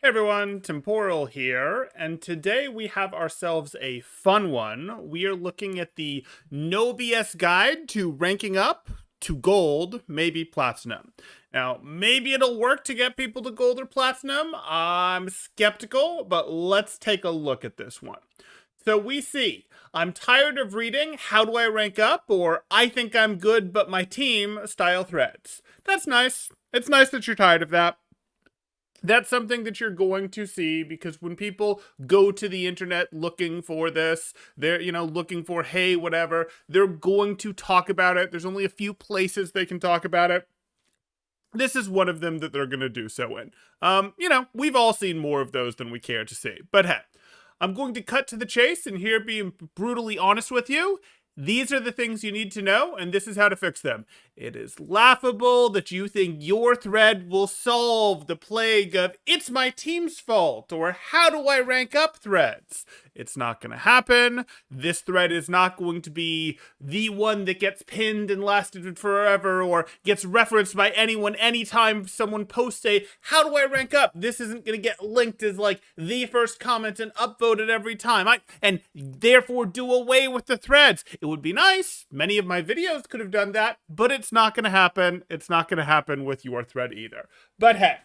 Hey everyone, Temporal here, and today we have ourselves a fun one. We are looking at the No BS guide to ranking up to gold, maybe platinum. Now, maybe it'll work to get people to gold or platinum. I'm skeptical, but let's take a look at this one. So we see, I'm tired of reading how do I rank up, or I think I'm good but my team style threads. That's nice. It's nice that you're tired of that. That's something that you're going to see because when people go to the internet looking for this, they're, looking for, hey, whatever, they're going to talk about it. There's only a few places they can talk about it. This is one of them that they're going to do so in. We've all seen more of those than we care to see. But hey, I'm going to cut to the chase and here being brutally honest with you. These are the things you need to know, and this is how to fix them. It is laughable that you think your thread will solve the plague of it's my team's fault or how do I rank up threads. It's not going to happen. This thread is not going to be the one that gets pinned and lasted forever or gets referenced by anyone anytime someone posts a how do I rank up. This isn't going to get linked as like the first comment and upvoted every time. And therefore do away with the threads. It would be nice. Many of my videos could have done that, but it's not going to happen. It's not going to happen with your thread either. But hey,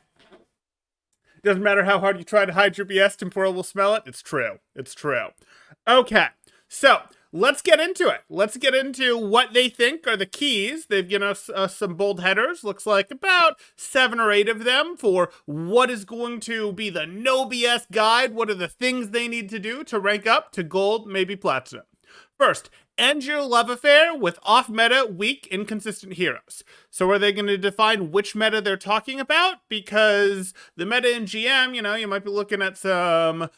doesn't matter how hard you try to hide your BS, Temporal will smell it. It's true. It's true. Okay, so let's get into it. Let's get into what they think are the keys. They've given us some bold headers. Looks like about 7 or 8 of them for what is going to be the no BS guide. What are the things they need to do to rank up to gold, maybe platinum? First, end your love affair with off-meta, weak, inconsistent heroes. So are they going to define which meta they're talking about? Because the meta in GM, you might be looking at some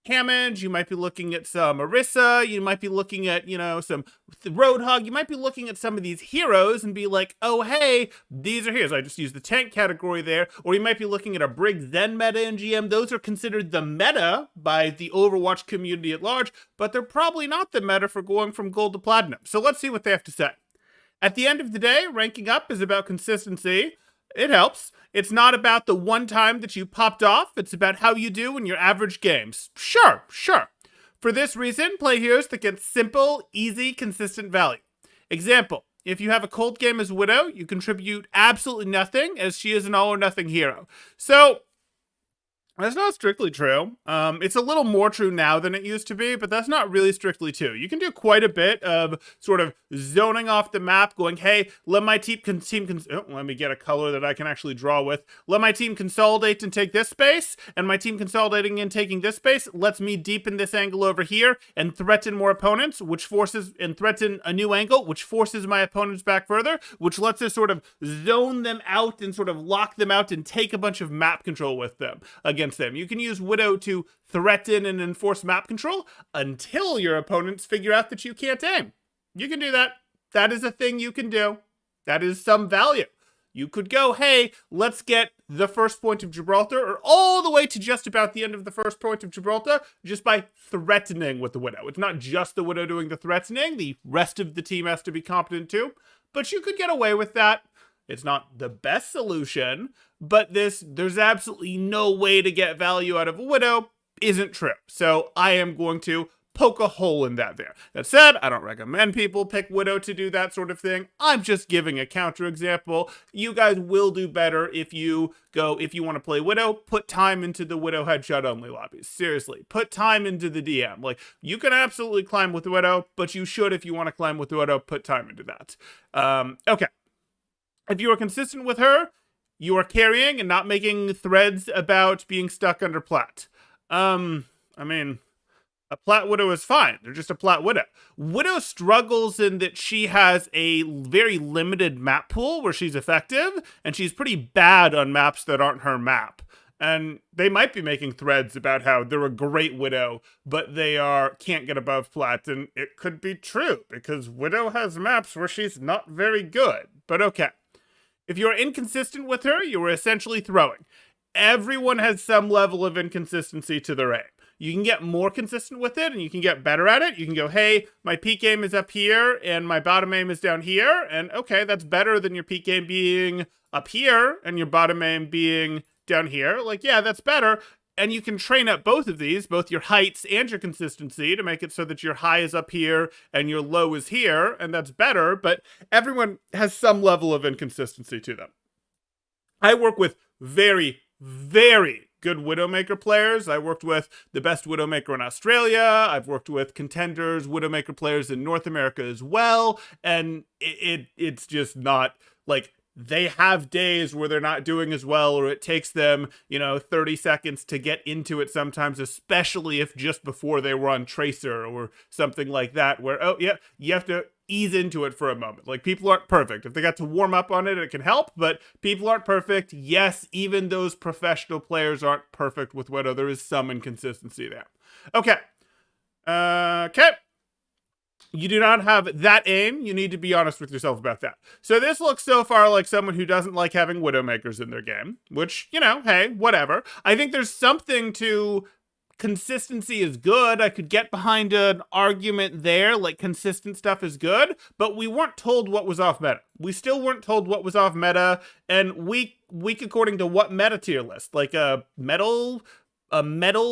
Hammond, you might be looking at some Orisa, you might be looking at, some Roadhog, you might be looking at some of these heroes and be like, oh, hey, these are heroes. I just used the tank category there. Or you might be looking at a Brig Zen meta in GM. Those are considered the meta by the Overwatch community at large, but they're probably not the meta for going from gold to platinum. So let's see what they have to say. At the end of the day, ranking up is about consistency. It helps. It's not about the one time that you popped off. It's about how you do in your average games. Sure. For this reason, play heroes that get simple, easy, consistent value. Example, if you have a cold game as Widow, you contribute absolutely nothing as she is an all or nothing hero. So that's not strictly true. It's a little more true now than it used to be, but that's not really strictly true. You can do quite a bit of sort of zoning off the map, going, hey, let my let me get a color that I can actually draw with. Let my team consolidate and take this space, and my team consolidating and taking this space lets me deepen this angle over here and threaten more opponents, and threaten a new angle, which forces my opponents back further, which lets us sort of zone them out and sort of lock them out and take a bunch of map control with them against them. You can use Widow to threaten and enforce map control until your opponents figure out that you can't aim. You can do that. That is a thing you can do. That is some value. You could go, hey, let's get the first point of Gibraltar, or all the way to just about the end of the first point of Gibraltar, just by threatening with the Widow. It's not just the Widow doing the threatening. The rest of the team has to be competent too. But you could get away with that. It's not the best solution, but there's absolutely no way to get value out of a Widow isn't true. So I am going to poke a hole in that there. That said, I don't recommend people pick Widow to do that sort of thing. I'm just giving a counterexample. You guys will do better if you want to play Widow, put time into the Widow headshot only lobbies. Seriously, put time into the DM. Like, you can absolutely climb with Widow, but you should, if you want to climb with Widow, put time into that. Okay. If you are consistent with her, you are carrying and not making threads about being stuck under plat. A plat Widow is fine. They're just a plat Widow. Widow struggles in that she has a very limited map pool where she's effective, and she's pretty bad on maps that aren't her map. And they might be making threads about how they're a great Widow, but they can't get above plat, and it could be true, because Widow has maps where she's not very good. But okay. If you're inconsistent with her, you are essentially throwing. Everyone has some level of inconsistency to their aim. You can get more consistent with it, and you can get better at it. You can go, hey, my peak aim is up here, and my bottom aim is down here, and okay, that's better than your peak aim being up here and your bottom aim being down here, like, yeah, that's better. And you can train up both of these, both your heights and your consistency, to make it so that your high is up here and your low is here, and that's better, but everyone has some level of inconsistency to them. I work with very, very good Widowmaker players. I worked with the best Widowmaker in Australia. I've worked with contenders, Widowmaker players in North America as well. And it's just not like they have days where they're not doing as well, or it takes them, 30 seconds to get into it sometimes, especially if just before they were on Tracer or something like that, where, oh, yeah, you have to ease into it for a moment. Like, people aren't perfect. If they got to warm up on it, it can help, but people aren't perfect. Yes, even those professional players aren't perfect with Widow. There is some inconsistency there. Okay. Okay. You do not have that aim. You need to be honest with yourself about that. So this looks so far like someone who doesn't like having Widowmakers in their game, which, hey, whatever. I think there's something to consistency is good. I could get behind an argument there, like consistent stuff is good, but we weren't told what was off meta. We still weren't told what was off meta, and week according to what meta tier list? Like a metal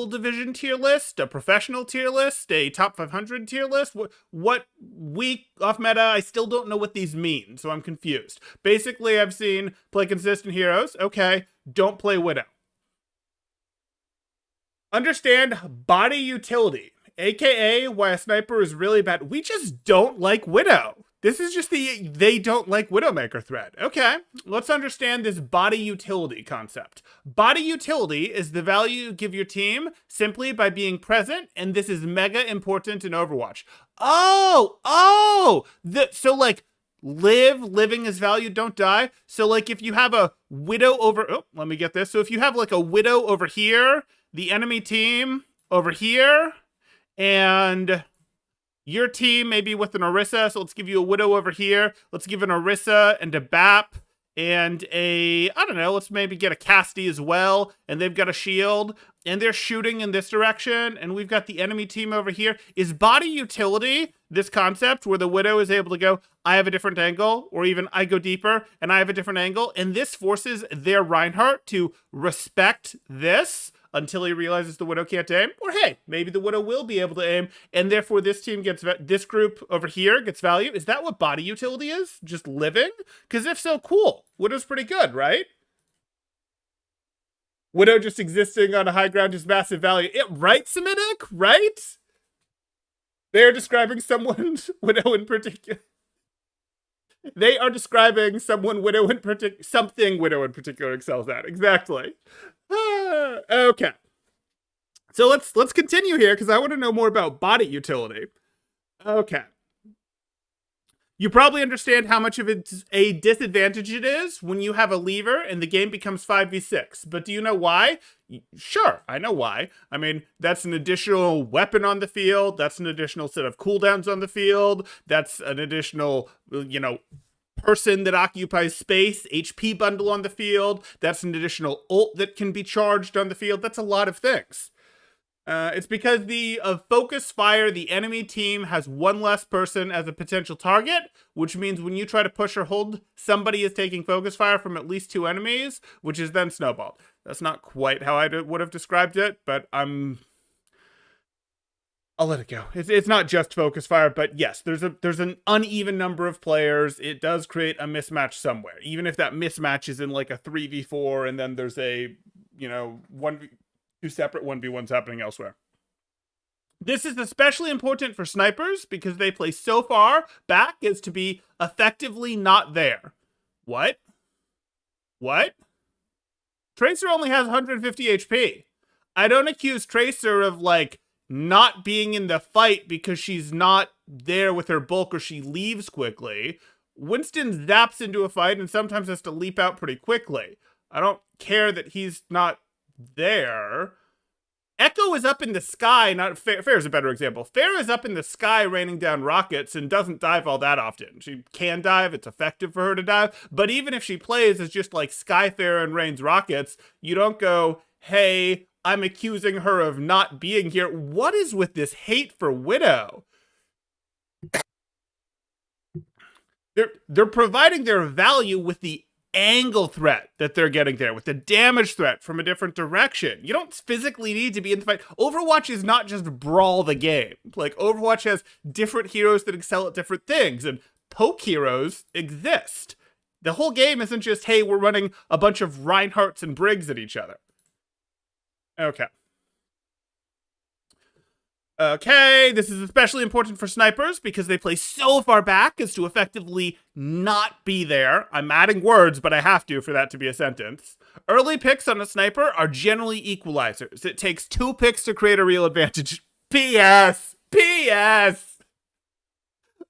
division tier list, a professional tier list, a top 500 tier list? What week off meta? I still don't know what these mean, so I'm confused. Basically, I've seen play consistent heroes. Okay, don't play Widow. Understand body utility, aka why a sniper is really bad. We just don't like Widow. This is just the they don't like Widowmaker thread. Okay, let's understand this body utility concept. Body utility is the value you give your team simply by being present, and this is mega important in Overwatch. So like living is valued, don't die. So like if you have a Widow over, let me get this. So if you have like a Widow over here, the enemy team over here, and your team maybe with an Orisa, so let's give you a Widow over here. Let's give an Orisa and a Bap and let's maybe get a Casty as well, and they've got a shield, and they're shooting in this direction, and we've got the enemy team over here. Is body utility this concept where the Widow is able to go, I have a different angle, or even I go deeper, and I have a different angle, and this forces their Reinhardt to respect this until he realizes the Widow can't aim? Or hey, maybe the Widow will be able to aim, and therefore this team gets, this group over here gets value. Is that what body utility is? Just living? Because if so, cool. Widow's pretty good, right? Widow just existing on a high ground is massive value. Right, Semitic? Right? They're describing someone's Widow in particular. They are describing something Widow in particular excels at. Exactly. Okay. So let's continue here, because I want to know more about body utility. Okay. You probably understand how much of a disadvantage it is when you have a lever and the game becomes 5v6. But do you know why? Sure, I know why. I mean, that's an additional weapon on the field. That's an additional set of cooldowns on the field. That's an additional, person that occupies space, HP bundle on the field. That's an additional ult that can be charged on the field. That's a lot of things. It's because of focus fire, the enemy team has one less person as a potential target, which means when you try to push or hold, somebody is taking focus fire from at least two enemies, which is then snowballed. That's not quite how I would have described it, but I'll let it go. It's not just focus fire, but yes, there's an uneven number of players. It does create a mismatch somewhere, even if that mismatch is in like a 3v4, and then there's a two separate 1v1s happening elsewhere. This is especially important for snipers because they play so far back as to be effectively not there. What? Tracer only has 150 HP. I don't accuse Tracer of not being in the fight because she's not there with her bulk or she leaves quickly. Winston zaps into a fight and sometimes has to leap out pretty quickly. I don't care that he's not there. Echo is up in the sky, Fair is a better example. Fair is up in the sky raining down rockets and doesn't dive all that often. She can dive, it's effective for her to dive, but even if she plays as just like Skyfair and rains rockets, you don't go, hey, I'm accusing her of not being here. What is with this hate for Widow? They're providing their value with the angle threat that they're getting there, with the damage threat from a different direction. You don't physically need to be in the fight. Overwatch is not just brawl the game. Like, Overwatch has different heroes that excel at different things, and poke heroes exist. The whole game isn't just, hey, we're running a bunch of Reinhardts and Briggs at each other. Okay. Okay, this is especially important for snipers because they play so far back as to effectively not be there. I'm adding words, but I have to for that to be a sentence. Early picks on a sniper are generally equalizers. It takes 2 picks to create a real advantage. P.S. P.S.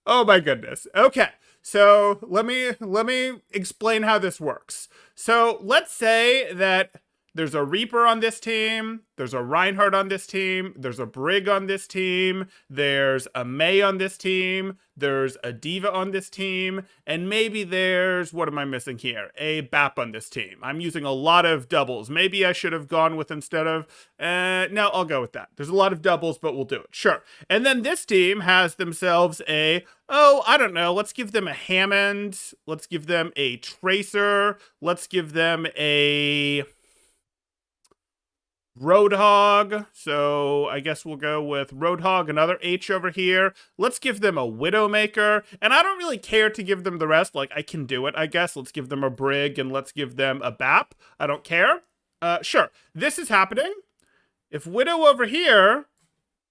Oh my goodness. Okay, so let me explain how this works. So let's say that there's a Reaper on this team, there's a Reinhardt on this team, there's a Brig on this team, there's a Mei on this team, there's a D.Va on this team, and maybe there's, what am I missing here? A BAP on this team. I'm using a lot of doubles. Maybe I should have gone with instead of, no, I'll go with that. There's a lot of doubles, but we'll do it. Sure. And then this team has themselves a, oh, I don't know, let's give them a Hammond, let's give them a Tracer, let's give them a Roadhog, so I guess we'll go with Roadhog, another H over here. Let's give them a Widowmaker, and I don't really care to give them the rest. Like, I can do it, I guess. Let's give them a Brig, and let's give them a BAP. I don't care. Sure. This is happening. If Widow over here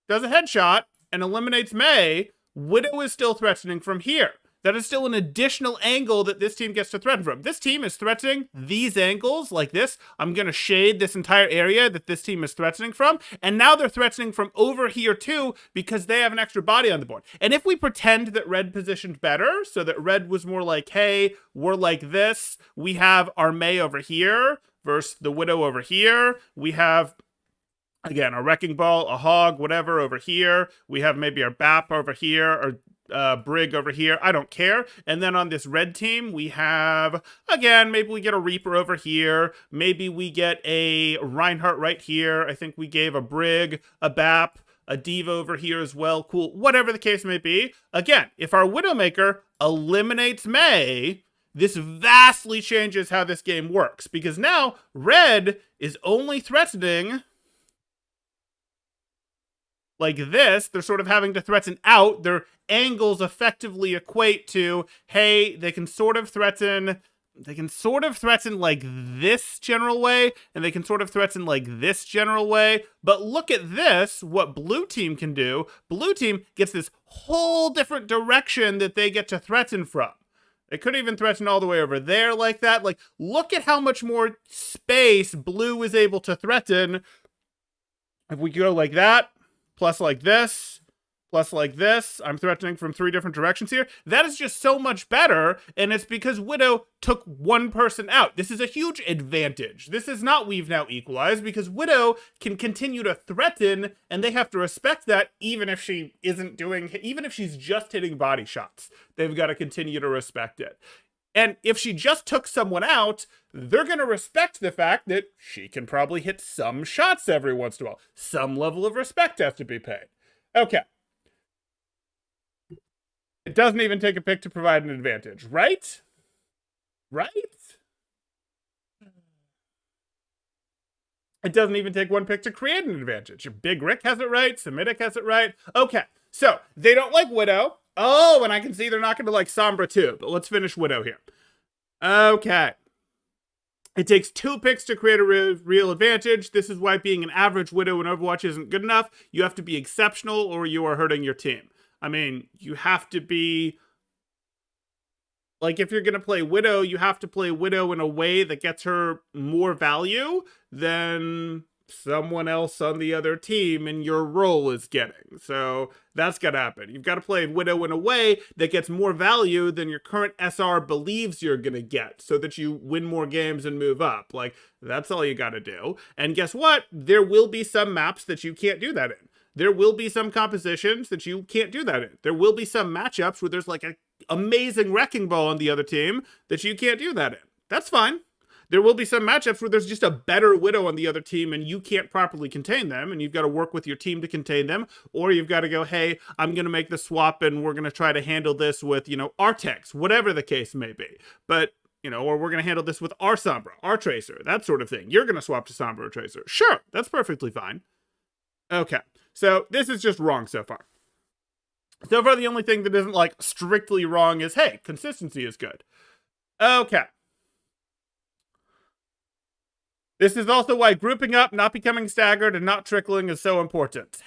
does a headshot and eliminates Mei, Widow is still threatening from here. That is still an additional angle that this team gets to threaten from. This team is threatening these angles like this. I'm going to shade this entire area that this team is threatening from. And now they're threatening from over here too because they have an extra body on the board. And if we pretend that red positioned better, so that red was more like, hey, we're like this. We have our Mei over here versus the Widow over here. We have, again, a Wrecking Ball, a Hog, whatever over here. We have maybe our BAP over here, or Brig over here. I don't care. And then on this red team, we have, again, maybe we get a Reaper over here. Maybe we get a Reinhardt right here. I think we gave a Brig, a BAP, a D.Va over here as well. Cool. Whatever the case may be. Again, if our Widowmaker eliminates Mei, this vastly changes how this game works, because now red is only threatening like this. They're sort of having to threaten out. Their angles effectively equate to, hey, they can sort of threaten like this general way, and they can sort of threaten like this general way. But look at this, what blue team can do. Blue team gets this whole different direction that they get to threaten from. They could even threaten all the way over there like that. Like, look at how much more space blue is able to threaten. If we go like that, plus like this, plus like this, I'm threatening from 3 different directions here. That is just so much better, and it's because Widow took one person out. This is a huge advantage. This is not we've now equalized, because Widow can continue to threaten, and they have to respect that even if she isn't doing, even if she's just hitting body shots. They've got to continue to respect it. And if she just took someone out, they're going to respect the fact that she can probably hit some shots every once in a while. Some level of respect has to be paid. Okay. It doesn't even take a pick to provide an advantage, right? Right? It doesn't even take one pick to create an advantage. Big Rick has it right. Semitic has it right. Okay, so they don't like Widow. Oh, and I can see they're not going to like Sombra too, but let's finish Widow here. Okay. It takes 2 picks to create a real advantage. This is why being an average Widow in Overwatch isn't good enough. You have to be exceptional or you are hurting your team. I mean, you have to be, like, if you're going to play Widow, you have to play Widow in a way that gets her more value than someone else on the other team in your role is getting. So that's got to happen. You've got to play Widow in a way that gets more value than your current SR believes you're going to get, so that you win more games and move up. Like, that's all you got to do. And guess what? There will be some maps that you can't do that in. There will be some compositions that you can't do that in. There will be some matchups where there's like an amazing Wrecking Ball on the other team that you can't do that in. That's fine. There will be some matchups where there's just a better Widow on the other team and you can't properly contain them, and you've got to work with your team to contain them, or you've got to go, hey, I'm going to make the swap and we're going to try to handle this with, you know, Artex, whatever the case may be. But or we're going to handle this with our Sombra, our Tracer, that sort of thing. You're going to swap to Sombra or Tracer. Sure, that's perfectly fine. Okay, so this is just wrong so far. So far, the only thing that isn't, like, strictly wrong is, hey, consistency is good. Okay. This is also why grouping up, not becoming staggered, and not trickling is so important.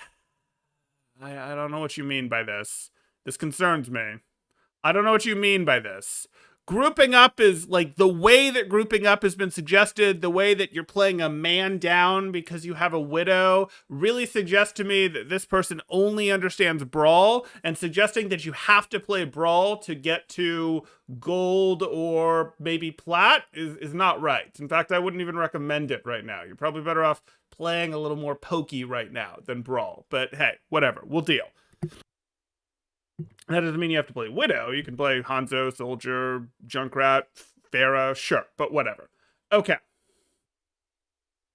I don't know what you mean by this. This concerns me. I don't know what you mean by this. Grouping up is, like, the way that grouping up has been suggested, the way that you're playing a man down because you have a widow, really suggests to me that this person only understands Brawl, and suggesting that you have to play Brawl to get to gold or maybe plat is not right. In fact, I wouldn't even recommend it right now. You're probably better off playing a little more pokey right now than Brawl. But hey, whatever, we'll deal. That doesn't mean you have to play Widow. You can play Hanzo, Soldier, Junkrat, Pharah, sure, but whatever. Okay.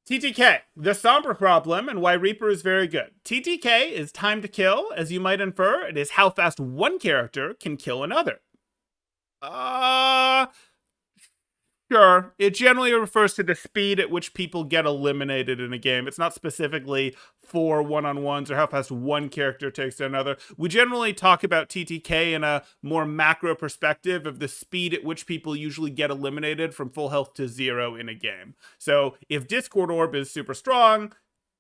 TTK, the Sombra problem and why Reaper is very good. TTK is time to kill. As you might infer, it is how fast one character can kill another. Sure. It generally refers to the speed at which people get eliminated in a game. It's not specifically for one-on-ones or how fast one character takes to another. We generally talk about TTK in a more macro perspective of the speed at which people usually get eliminated from full health to 0 in a game. So if Discord Orb is super strong,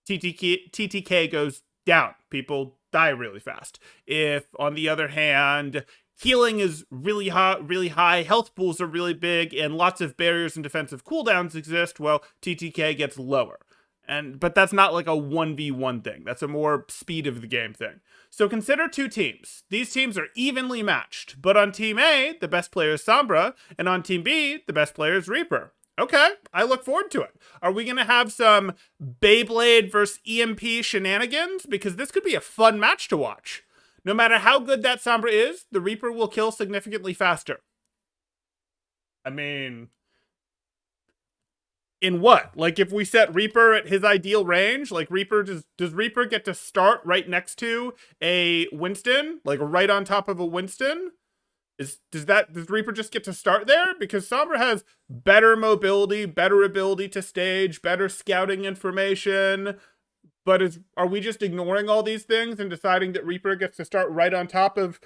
TTK goes down. People die really fast. If, on the other hand, healing is really high, health pools are really big, and lots of barriers and defensive cooldowns exist, well, TTK gets lower. But that's not like a 1v1 thing. That's a more speed of the game thing. So consider two teams. These teams are evenly matched, but on Team A, the best player is Sombra, and on Team B, the best player is Reaper. Okay, I look forward to it. Are we going to have some Beyblade versus EMP shenanigans? Because this could be a fun match to watch. No matter how good that Sombra is, the Reaper will kill significantly faster. I mean, in what? Like, if we set Reaper at his ideal range, like, does Reaper get to start right next to a Winston? Like, right on top of a Winston? Does Reaper just get to start there? Because Sombra has better mobility, better ability to stage, better scouting information. But are we just ignoring all these things and deciding that Reaper gets to start right on top of,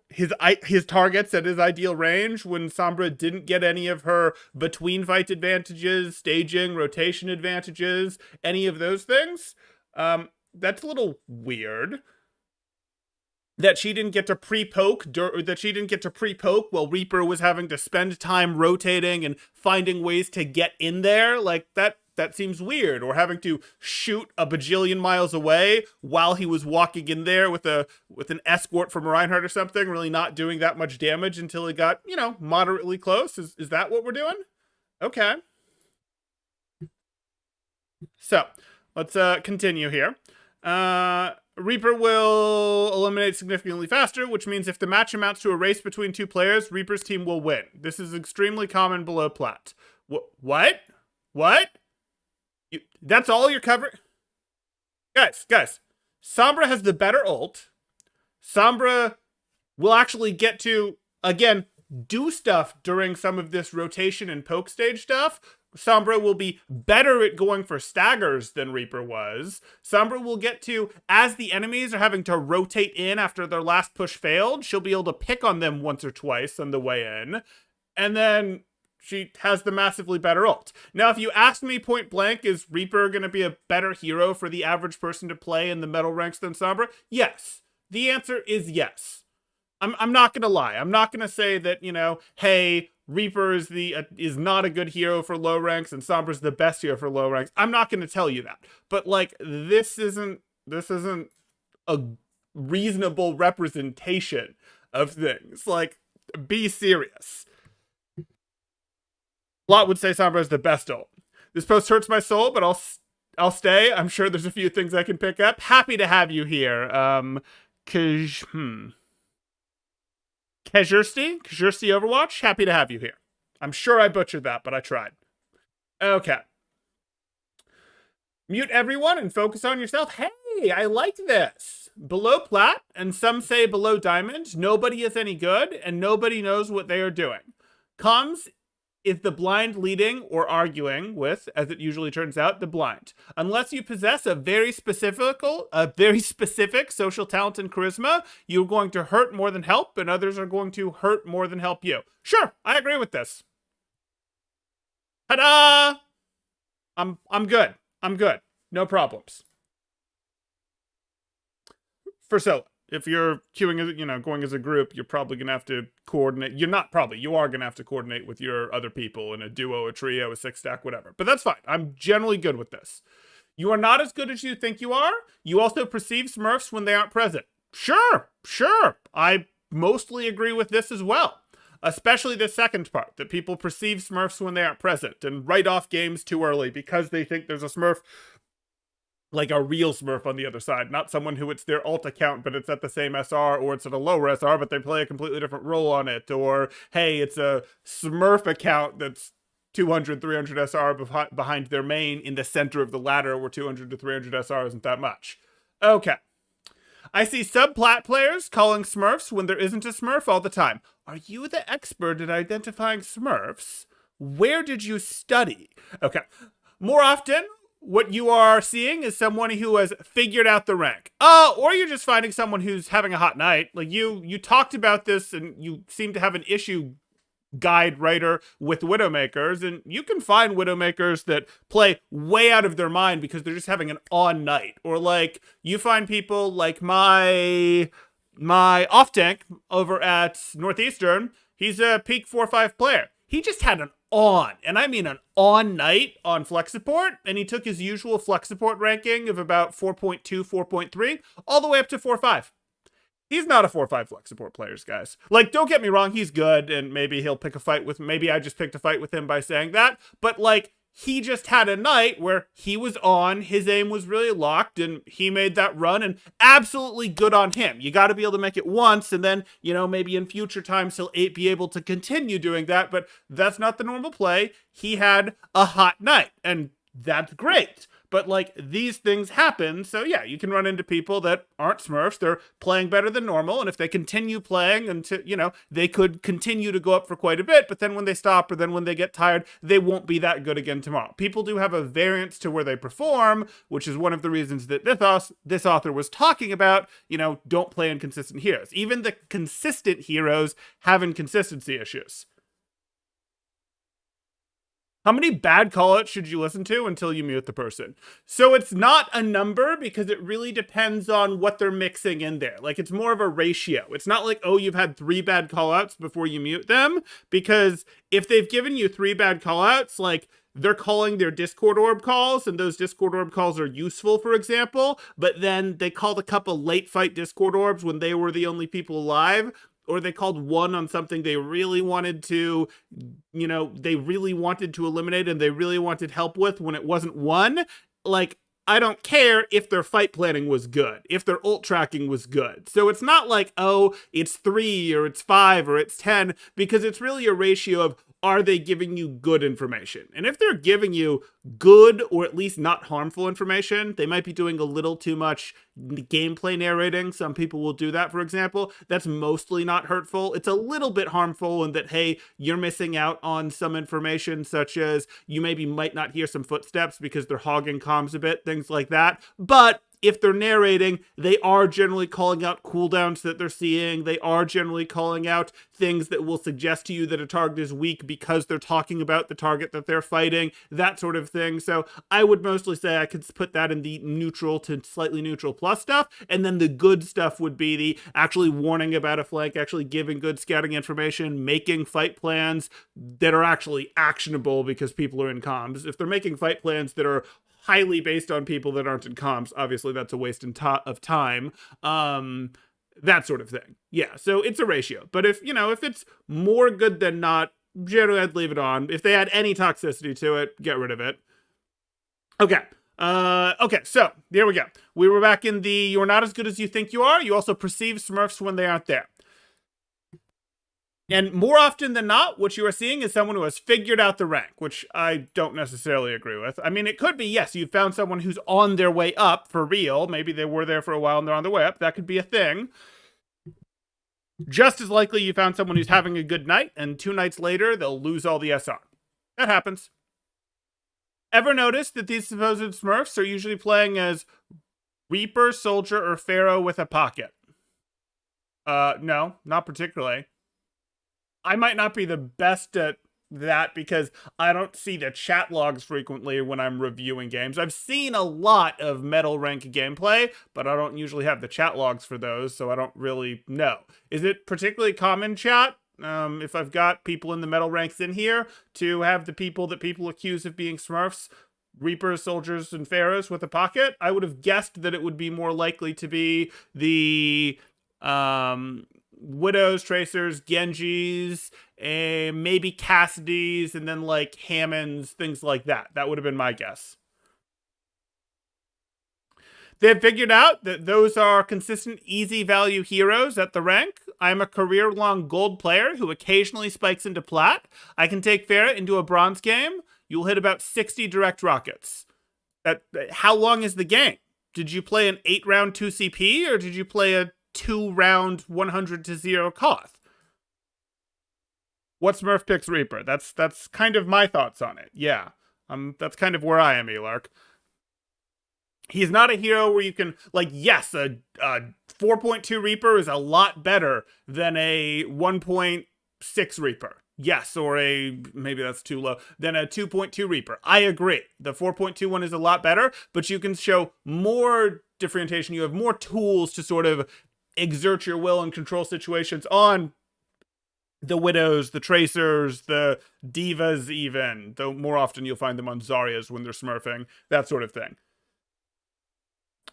his targets at his ideal range when Sombra didn't get any of her between fight advantages, staging, rotation advantages, any of those things? That's a little weird. That she didn't get to pre-poke while Reaper was having to spend time rotating and finding ways to get in there. Like, that seems weird. Or having to shoot a bajillion miles away while he was walking in there with an escort from Reinhardt or something, really not doing that much damage until he got, moderately close. Is that what we're doing? Okay. So, let's continue here. Reaper will eliminate significantly faster, which means if the match amounts to a race between two players, Reaper's team will win. This is extremely common below plat. What? That's all you're covering? Guys, Sombra has the better ult. Sombra will actually get to, again, do stuff during some of this rotation and poke stage stuff. Sombra will be better at going for staggers than Reaper was. Sombra will get to, as the enemies are having to rotate in after their last push failed, she'll be able to pick on them once or twice on the way in. And then she has the massively better ult. Now, if you asked me point blank, is Reaper going to be a better hero for the average person to play in the metal ranks than Sombra? Yes. The answer is yes. I'm not going to lie. I'm not going to say that, hey, Reaper is not a good hero for low ranks and Sombra's the best hero for low ranks. I'm not going to tell you that. But, like, this isn't a reasonable representation of things. Like, be serious. Lot would say Sombra is the best ult. This post hurts my soul, but I'll stay. I'm sure there's a few things I can pick up. Happy to have you here. Kajursti Overwatch, happy to have you here. I'm sure I butchered that, but I tried. Okay. Mute everyone and focus on yourself. Hey, I like this. Below plat, and some say below diamond, nobody is any good, and nobody knows what they are doing. Comms is the blind leading or arguing with, as it usually turns out, the blind. Unless you possess a very specific social talent and charisma, you're going to hurt more than help, and others are going to hurt more than help you. Sure, I agree with this. Ta-da! I'm good. I'm good. No problems. For solo. If you're queuing, going as a group, you're probably going to have to coordinate. You are going to have to coordinate with your other people in a duo, a trio, a six stack, whatever. But that's fine. I'm generally good with this. You are not as good as you think you are. You also perceive Smurfs when they aren't present. Sure. I mostly agree with this as well. Especially the second part, that people perceive Smurfs when they aren't present and write off games too early because they think there's a Smurf, like a real Smurf on the other side, not someone who it's their alt account, but it's at the same SR, or it's at a lower SR, but they play a completely different role on it, or, hey, it's a Smurf account that's 200, 300 SR behind their main in the center of the ladder, where 200 to 300 SR isn't that much. Okay. I see subplat players calling Smurfs when there isn't a Smurf all the time. Are you the expert at identifying Smurfs? Where did you study? Okay. More often, what you are seeing is someone who has figured out the rank. Or you're just finding someone who's having a hot night. Like you talked about this and you seem to have an issue guide writer with Widowmakers, and you can find Widowmakers that play way out of their mind because they're just having an on night. Or like you find people like my off tank over at Northeastern. He's a peak 4-5 player. He just had an on, and I mean an on night on Flex Support, and he took his usual Flex Support ranking of about 4.2, 4.3, all the way up to 4.5. He's not a 4-5 Flex Support players, guys. Like, don't get me wrong, he's good, and maybe he'll pick a fight with, maybe I just picked a fight with him by saying that, but like, he just had a night where he was on, his aim was really locked, and he made that run, and absolutely good on him. You got to be able to make it once, and then, maybe in future times he'll be able to continue doing that, but that's not the normal play. He had a hot night, and that's great. But like, these things happen, so yeah, you can run into people that aren't Smurfs. They're playing better than normal, and if they continue playing until, they could continue to go up for quite a bit, but then when they stop or then when they get tired, they won't be that good again tomorrow. People do have a variance to where they perform, which is one of the reasons that this author was talking about, don't play inconsistent heroes. Even the consistent heroes have inconsistency issues. How many bad callouts should you listen to until you mute the person? So it's not a number because it really depends on what they're mixing in there. Like, it's more of a ratio. It's not like, oh, you've had 3 bad callouts before you mute them, because if they've given you 3 bad callouts, like, they're calling their Discord orb calls, and those Discord orb calls are useful, for example, but then they called a couple late fight Discord orbs when they were the only people alive, or they called one on something they really wanted to, eliminate and they really wanted help with when it wasn't one. Like, I don't care if their fight planning was good, if their ult tracking was good. So it's not like, oh, it's 3 or it's 5 or it's 10, because it's really a ratio of, are they giving you good information? And if they're giving you good or at least not harmful information, they might be doing a little too much gameplay narrating. Some people will do that, for example. That's mostly not hurtful. It's a little bit harmful in that, hey, you're missing out on some information, such as you might not hear some footsteps because they're hogging comms a bit, things like that. But if they're narrating, they are generally calling out cooldowns that they're seeing. They are generally calling out things that will suggest to you that a target is weak because they're talking about the target that they're fighting, that sort of thing. So I would mostly say I could put that in the neutral to slightly neutral plus stuff. And then the good stuff would be the actually warning about a flank, actually giving good scouting information, making fight plans that are actually actionable because people are in comms. If they're making fight plans that are highly based on people that aren't in comms, obviously that's a waste of time. That sort of thing. Yeah, so it's a ratio. But if it's more good than not, generally I'd leave it on. If they add any toxicity to it, get rid of it. Okay. Okay, so there we go. We were back in the you're not as good as you think you are. You also perceive Smurfs when they aren't there. And more often than not, what you are seeing is someone who has figured out the rank, which I don't necessarily agree with. I mean, it could be, yes, you found someone who's on their way up for real. Maybe they were there for a while and they're on their way up. That could be a thing. Just as likely you found someone who's having a good night, and 2 nights later, they'll lose all the SR. That happens. Ever notice that these supposed Smurfs are usually playing as Reaper, Soldier, or Pharaoh with a pocket? No, not particularly. I might not be the best at that because I don't see the chat logs frequently when I'm reviewing games. I've seen a lot of Metal Rank gameplay, but I don't usually have the chat logs for those, so I don't really know. Is it particularly common, chat, if I've got people in the Metal Ranks in here, to have the people that people accuse of being Smurfs, Reapers, Soldiers, and Pharaohs with a pocket? I would have guessed that it would be more likely to be the Widows, Tracers, Genjis, maybe Cassidys, and then like Hammonds, things like that. That would have been my guess. They've figured out that those are consistent, easy value heroes at the rank. I'm a career-long gold player who occasionally spikes into plat. I can take Farah into a bronze game. You'll hit about 60 direct rockets. How long is the game? Did you play an 8-round 2CP, or did you play a 2-round 100-0 Koth? What Smurf picks Reaper? That's kind of my thoughts on it. Yeah, that's kind of where I am, Elark. He's not a hero where you can, like, yes, a 4.2 Reaper is a lot better than a 1.6 Reaper. Yes, or maybe that's too low, than a 2.2 Reaper. I agree. The 4.2 one is a lot better, but you can show more differentiation. You have more tools to sort of exert your will and control situations on the Widows, the Tracers, the Divas even, though more often you'll find them on Zaryas when they're smurfing, that sort of thing.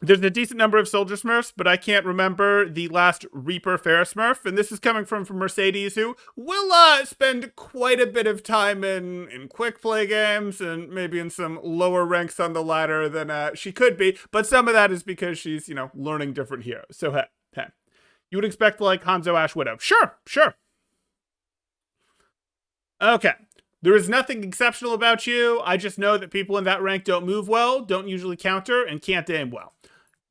There's a decent number of Soldier Smurfs, but I can't remember the last Reaper Farah Smurf, and this is coming from Mercedes, who will spend quite a bit of time in quick play games and maybe in some lower ranks on the ladder than she could be, but some of that is because she's, learning different heroes. So, hey. You would expect, like, Hanzo Ash Widow. Sure. Okay. There is nothing exceptional about you. I just know that people in that rank don't move well, don't usually counter, and can't aim well.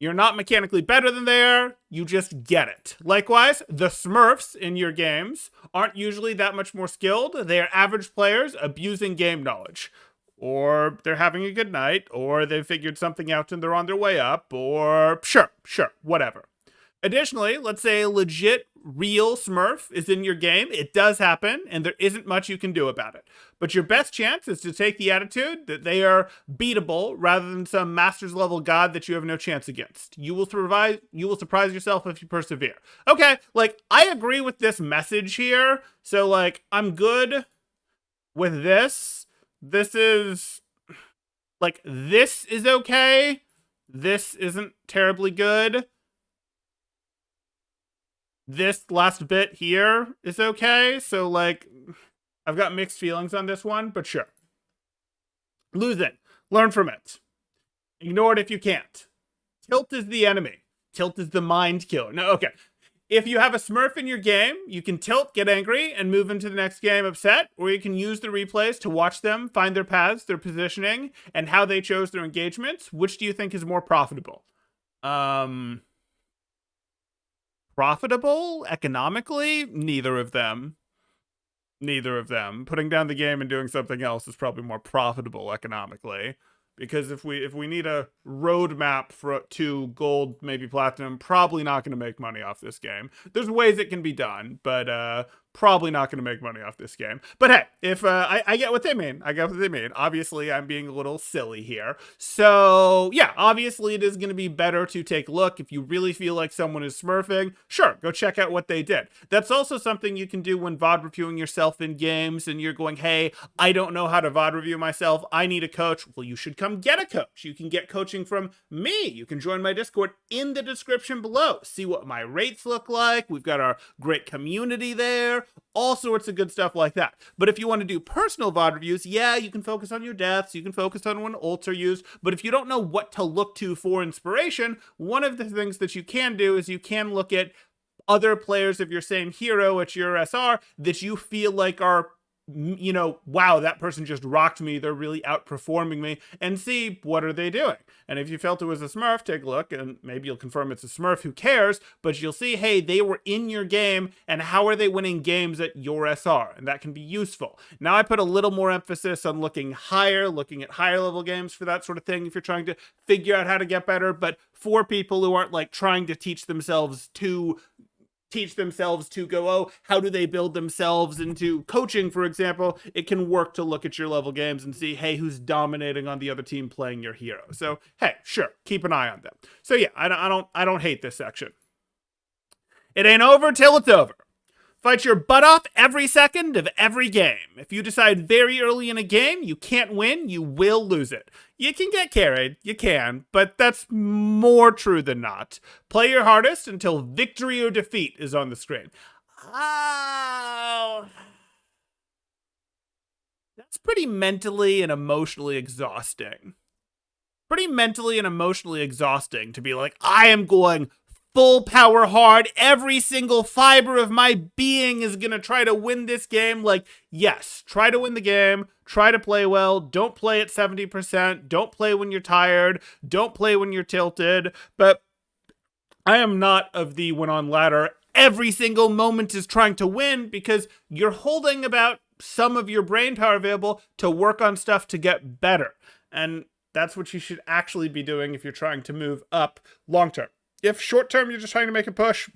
You're not mechanically better than they are, you just get it. Likewise, the Smurfs in your games aren't usually that much more skilled. They are average players abusing game knowledge. Or they're having a good night, or they've figured something out and they're on their way up, or sure, whatever. Additionally, let's say a legit, real Smurf is in your game. It does happen, and there isn't much you can do about it. But your best chance is to take the attitude that they are beatable rather than some master's level god that you have no chance against. You will surprise yourself if you persevere. Okay, I agree with this message here. So, I'm good with this. This is okay. This isn't terribly good. This last bit here is okay. So, I've got mixed feelings on this one, but sure. Losing. Learn from it. Ignore it if you can't. Tilt is the enemy. Tilt is the mind killer. No, okay. If you have a Smurf in your game, you can tilt, get angry, and move into the next game upset, or you can use the replays to watch them, find their paths, their positioning, and how they chose their engagements. Which do you think is more profitable? Profitable economically? Neither of them. Putting down the game and doing something else is probably more profitable economically, because if we need a roadmap to gold, maybe platinum, probably not going to make money off this game. There's ways it can be done, but probably not going to make money off this game. But hey, if I get what they mean. Obviously, I'm being a little silly here. So yeah, obviously it is going to be better to take a look. If you really feel like someone is smurfing, sure, go check out what they did. That's also something you can do when VOD reviewing yourself in games and you're going, hey, I don't know how to VOD review myself. I need a coach. Well, you should come get a coach. You can get coaching from me. You can join my Discord in the description below. See what my rates look like. We've got our great community there. All sorts of good stuff like that. But if you want to do personal VOD reviews, yeah, you can focus on your deaths, you can focus on when ults are used, but if you don't know what to look to for inspiration, one of the things that you can do is you can look at other players of your same hero at your SR that you feel like are wow, that person just rocked me. They're really outperforming me, and see what are they doing. And if you felt it was a Smurf, take a look, and maybe you'll confirm it's a Smurf. Who cares? But you'll see, hey, they were in your game, and how are they winning games at your SR? And that can be useful. Now I put a little more emphasis on looking at higher level games for that sort of thing if you're trying to figure out how to get better. But for people who aren't like trying to teach themselves to go, oh, how do they build themselves into coaching, for example, it can work to look at your level games and see, hey, who's dominating on the other team playing your hero. So, hey, sure, keep an eye on them. So yeah, I don't hate this section. It ain't over till it's over. Fight your butt off every second of every game. If you decide very early in a game you can't win, you will lose it. You can get carried, you can, but that's more true than not. Play your hardest until victory or defeat is on the screen. Oh, that's pretty mentally and emotionally exhausting. Pretty mentally and emotionally exhausting to be like, I am going full power hard. Every single fiber of my being is going to try to win this game. Like, yes, try to win the game. Try to play well. Don't play at 70%. Don't play when you're tired. Don't play when you're tilted. But I am not of the when on ladder, every single moment is trying to win, because you're holding about some of your brain power available to work on stuff to get better. And that's what you should actually be doing if you're trying to move up long term. If short term you're just trying to make a push,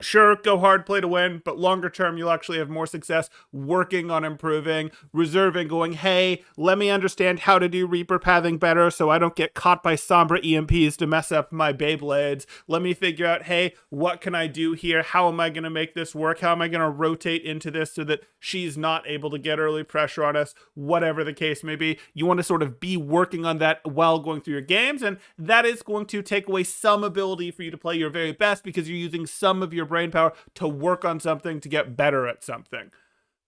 sure, go hard, play to win, but longer term you'll actually have more success working on improving, reserving, going, hey, let me understand how to do Reaper pathing better so I don't get caught by Sombra EMPs to mess up my Beyblades. Let me figure out, hey, what can I do here? How am I going to make this work? How am I going to rotate into this so that she's not able to get early pressure on us? Whatever the case may be, you want to sort of be working on that while going through your games, and that is going to take away some ability for you to play your very best, because you're using some of your brain power to work on something to get better at something.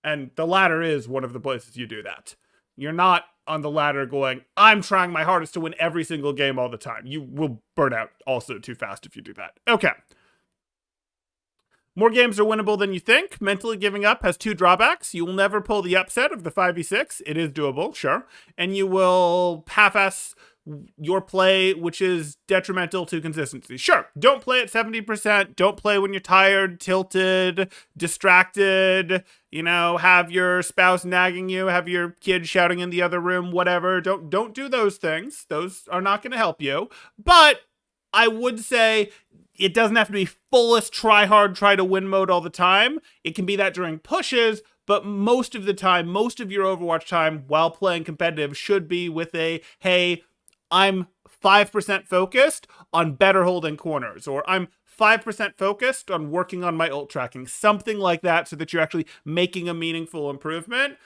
And the ladder is one of the places you do that. You're not on the ladder going, I'm trying my hardest to win every single game all the time. You will burn out also too fast if you do that. Okay. More games are winnable than you think. Mentally giving up has two drawbacks. You will never pull the upset of the 5v6. It is doable, sure. And you will half-ass your play, which is detrimental to consistency. Sure, don't play at 70%. Don't play when you're tired, tilted, distracted, have your spouse nagging you, have your kid shouting in the other room, whatever. Don't do those things. Those are not going to help you. But I would say it doesn't have to be fullest try hard, try to win mode all the time. It can be that during pushes, but most of the time, most of your Overwatch time while playing competitive should be with a, hey, I'm 5% focused on better holding corners, or I'm 5% focused on working on my ult tracking, something like that, so that you're actually making a meaningful improvement.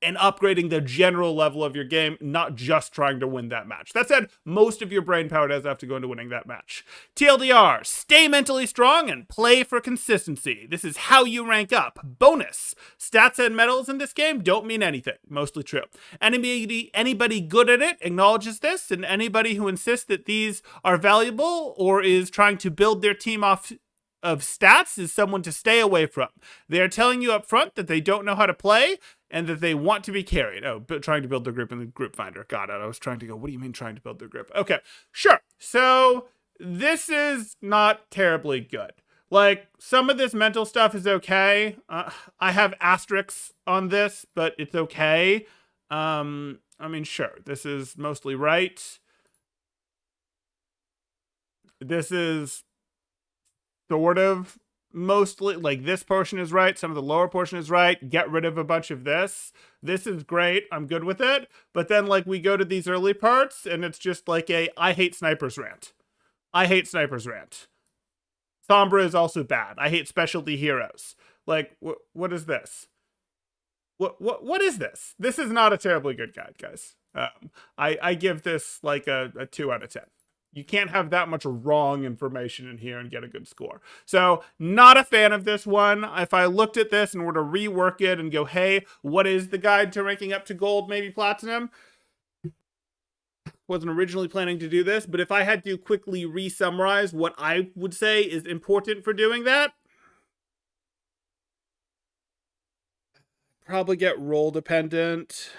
And upgrading the general level of your game, not just trying to win that match. That said, most of your brain power does have to go into winning that match. TLDR, stay mentally strong and play for consistency. This is how you rank up. Bonus, stats and medals in this game don't mean anything. Mostly true. Anybody good at it acknowledges this, and anybody who insists that these are valuable or is trying to build their team off of stats is someone to stay away from. They are telling you up front that they don't know how to play and that they want to be carried. Oh, but trying to build their group in the group finder. Got it. I was trying to go, what do you mean trying to build their group? Okay, sure. So this is not terribly good. Like, some of this mental stuff is okay. I have asterisks on this, but it's okay. Sure, this is mostly right. This is sort of mostly, like, this portion is right, some of the lower portion is right, get rid of a bunch of this. This is great, I'm good with it. But then, like, we go to these early parts, and it's just like a, I hate snipers rant. I hate snipers rant. Sombra is also bad. I hate specialty heroes. Like, what is this? What is this? This is not a terribly good guide, guys. I give this, like, a 2 out of 10. You can't have that much wrong information in here and get a good score. So, not a fan of this one. If I looked at this and were to rework it and go, hey, what is the guide to ranking up to gold, maybe platinum? Wasn't originally planning to do this, but if I had to quickly re-summarize what I would say is important for doing that, Probably get role dependent.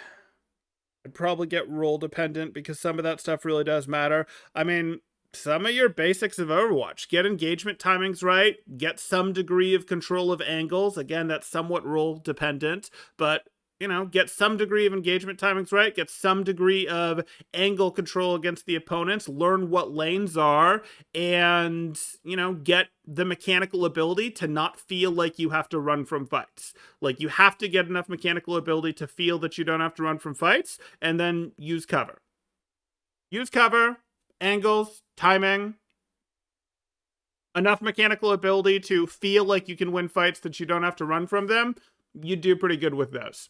I'd probably get role dependent because some of that stuff really does matter. I mean, some of your basics of Overwatch. Get engagement timings right, get some degree of control of angles. Again, that's somewhat role dependent, but get some degree of engagement timings right, get some degree of angle control against the opponents, learn what lanes are, and, get the mechanical ability to not feel like you have to run from fights. Like, you have to get enough mechanical ability to feel that you don't have to run from fights, and then use cover. Use cover, angles, timing, enough mechanical ability to feel like you can win fights that you don't have to run from them. You do pretty good with those.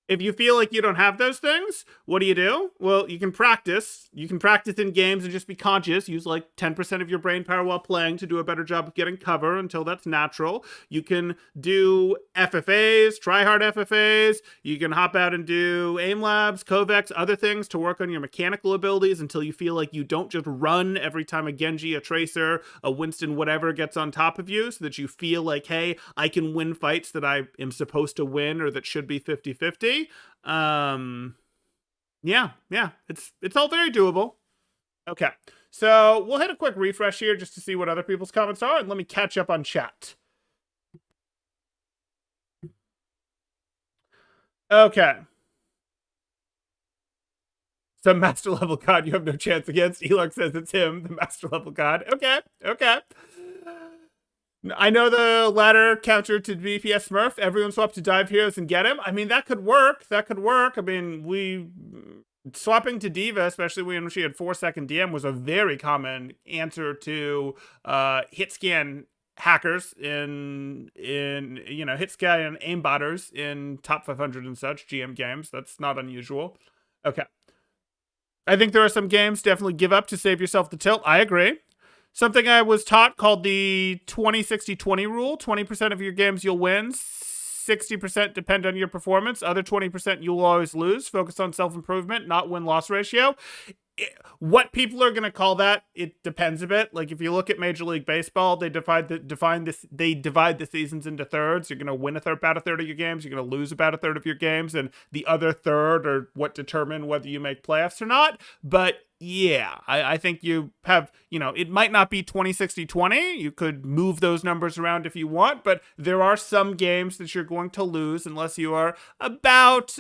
If you feel like you don't have those things, what do? Well, you can practice. You can practice in games and just be conscious. Use like 10% of your brain power while playing to do a better job of getting cover until that's natural. You can do FFAs, try hard FFAs. You can hop out and do aim labs, Kovacs, other things to work on your mechanical abilities until you feel like you don't just run every time a Genji, a Tracer, a Winston, whatever gets on top of you, so that you feel like, hey, I can win fights that I am supposed to win or that should be 50-50. Yeah, it's all very doable. Okay, so we'll hit a quick refresh here just to see what other people's comments are, and let me catch up on chat. Okay. Some master level god you have no chance against. Elark says it's him, the master level god. Okay. I know the ladder counter to DPS Smurf. Everyone swap to dive heroes and get him. I mean, that could work. I mean, swapping to D.Va, especially when she had 4-second DM, was a very common answer to hit scan hackers in hit scan and aimbotters in top 500 and such GM games. That's not unusual. Okay. I think there are some games definitely give up to save yourself the tilt. I agree. Something I was taught called the 20-60-20 rule. 20% of your games you'll win. 60% depend on your performance. Other 20% you'll always lose. Focus on self-improvement, not win-loss ratio. What people are going to call that, it depends a bit. Like, if you look at Major League Baseball, they divide the seasons into thirds. You're going to win about a third of your games. You're going to lose about a third of your games, and the other third are what determine whether you make playoffs or not. But yeah, I think you have, it might not be 20-60-20. You could move those numbers around if you want, but there are some games that you're going to lose unless you are about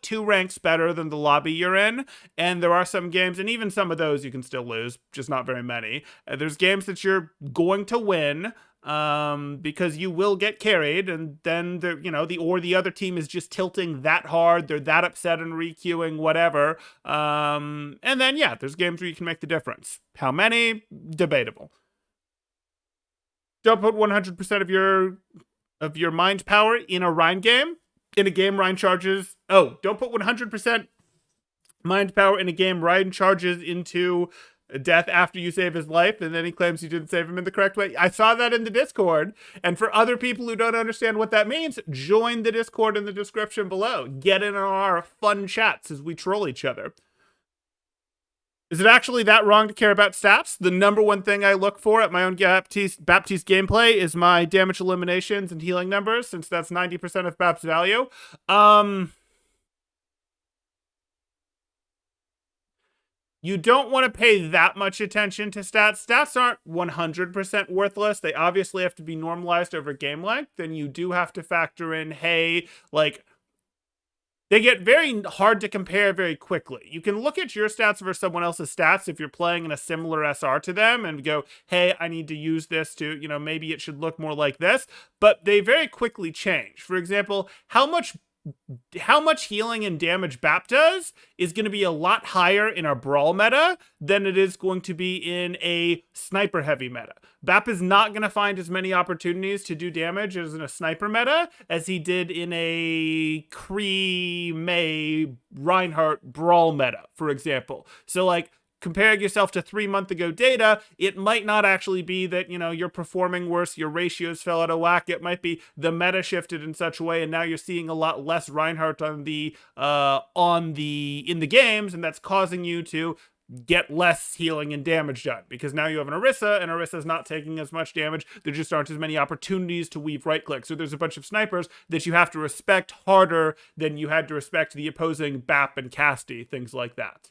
2 ranks better than the lobby you're in. And there are some games, and even some of those you can still lose, just not very many. There's games that you're going to win, because you will get carried, and then the other team is just tilting that hard, they're that upset and requeuing, whatever. And then there's games where you can make the difference. How many? Debatable. Don't put 100% of your mind power in a Rhine game. In a game, Rhine charges. Oh, don't put 100% mind power in a game. Rhine charges into death after you save his life, and then he claims you didn't save him in the correct way. I saw that in the Discord, and for other people who don't understand what that means, join the Discord in the description below. Get in on our fun chats as we troll each other. Is it actually that wrong to care about stats? The number one thing I look for at my own Baptiste gameplay is my damage eliminations and healing numbers, since that's 90% of Bap's value. You don't want to pay that much attention to stats. Stats aren't 100% worthless. They obviously have to be normalized over game length. And you do have to factor in, hey, like, they get very hard to compare very quickly. You can look at your stats versus someone else's stats if you're playing in a similar SR to them and go, hey, I need to use this to, maybe it should look more like this. But they very quickly change. For example, how much healing and damage BAP does is going to be a lot higher in a brawl meta than it is going to be in a sniper heavy meta. BAP is not going to find as many opportunities to do damage as in a sniper meta as he did in a Kree, Mei, Reinhardt brawl meta, for example. So, like, comparing yourself to 3 months ago data, it might not actually be that, you're performing worse, your ratios fell out of whack. It might be the meta shifted in such a way, and now you're seeing a lot less Reinhardt in the games, and that's causing you to get less healing and damage done, because now you have an Orisa, and Orisa's not taking as much damage. There just aren't as many opportunities to weave right click. So there's a bunch of snipers that you have to respect harder than you had to respect the opposing BAP and Casty, things like that.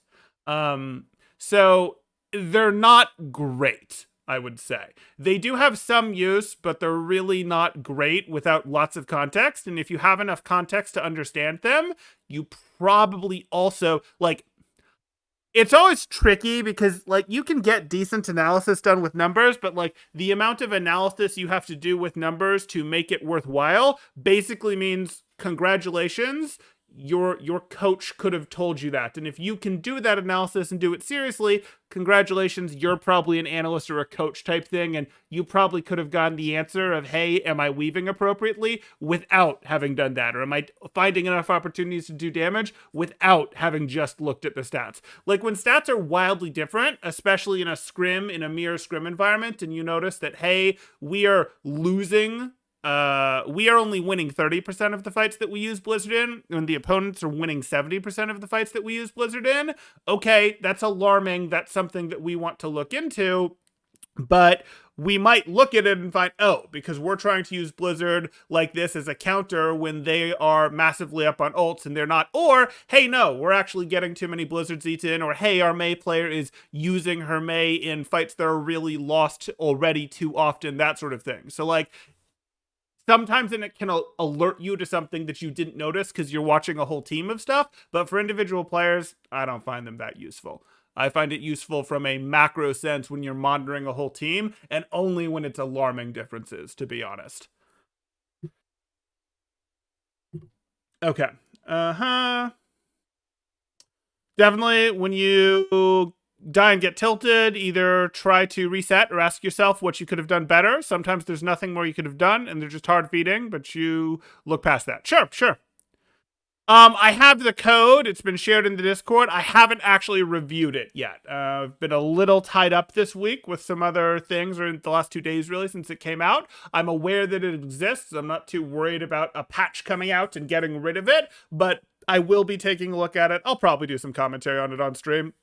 So they're not great, I would say. They do have some use, but they're really not great without lots of context. And if you have enough context to understand them, you probably also, like, it's always tricky because, like, you can get decent analysis done with numbers, but, like, the amount of analysis you have to do with numbers to make it worthwhile basically means congratulations, your coach could have told you that. And if you can do that analysis and do it seriously, congratulations, you're probably an analyst or a coach type thing, and you probably could have gotten the answer of, hey, am I weaving appropriately, without having done that? Or am I finding enough opportunities to do damage without having just looked at the stats? Like, when stats are wildly different, especially in a mirror scrim environment, and you notice that, hey, we are losing, we are only winning 30% of the fights that we use Blizzard in, and the opponents are winning 70% of the fights that we use Blizzard in. Okay, that's alarming. That's something that we want to look into. But we might look at it and find, oh, because we're trying to use Blizzard like this as a counter when they are massively up on ults and they're not. Or, hey, no, we're actually getting too many Blizzards eaten. Or, hey, our Mei player is using her Mei in fights that are really lost already too often, that sort of thing. So, like, sometimes it can alert you to something that you didn't notice because you're watching a whole team of stuff. But for individual players, I don't find them that useful. I find it useful from a macro sense when you're monitoring a whole team, and only when it's alarming differences, to be honest. Okay. Definitely, when you die and get tilted, either try to reset or ask yourself what you could have done better. Sometimes there's nothing more you could have done, and they're just hard feeding, but you look past that. Sure. I have the code. It's been shared in the Discord. I haven't actually reviewed it yet. I've been a little tied up this week with some other things, or in the last 2 days, really, since it came out. I'm aware that it exists. I'm not too worried about a patch coming out and getting rid of it, but I will be taking a look at it. I'll probably do some commentary on it on stream.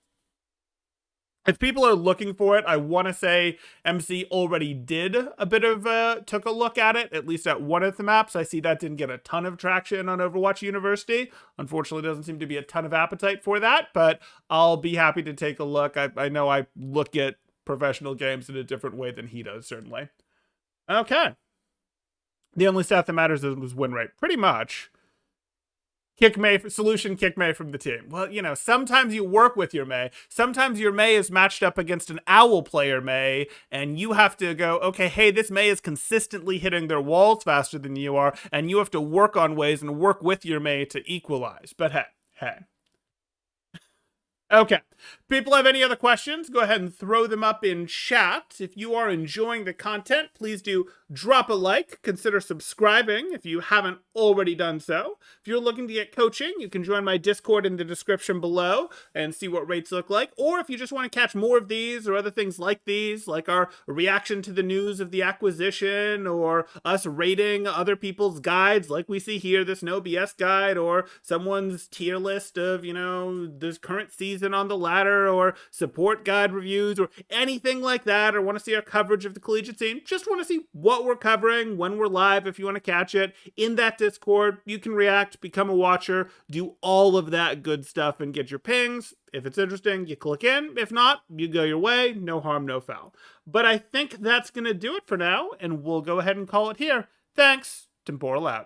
If people are looking for it, I want to say MC already did a bit of took a look at it, at least at one of the maps. I see that didn't get a ton of traction on Overwatch University. Unfortunately, doesn't seem to be a ton of appetite for that, but I'll be happy to take a look. I know I look at professional games in a different way than he does, certainly. Okay. The only stat that matters is win rate, pretty much. Kick Mei from the team. Well, you know, sometimes you work with your Mei. Sometimes your Mei is matched up against an Owl player Mei, and you have to go, okay, hey, this Mei is consistently hitting their walls faster than you are, and you have to work on ways and work with your Mei to equalize. But hey. Okay. People have any other questions? Go ahead and throw them up in chat. If you are enjoying the content, please do drop a like. Consider subscribing if you haven't already done so. If you're looking to get coaching, you can join my Discord in the description below and see what rates look like. Or if you just want to catch more of these or other things like these, like our reaction to the news of the acquisition, or us rating other people's guides, like we see here, this No BS guide, or someone's tier list of, you know, this current season on the ladder, or support guide reviews, or anything like that, or want to see our coverage of the collegiate scene, just want to see what we're covering, when we're live, if you want to catch it, in that Discord, you can react, become a watcher, do all of that good stuff, and get your pings. If it's interesting, you click in. If not, you go your way. No harm, no foul. But I think that's going to do it for now, and we'll go ahead and call it here. Thanks. Temporal out.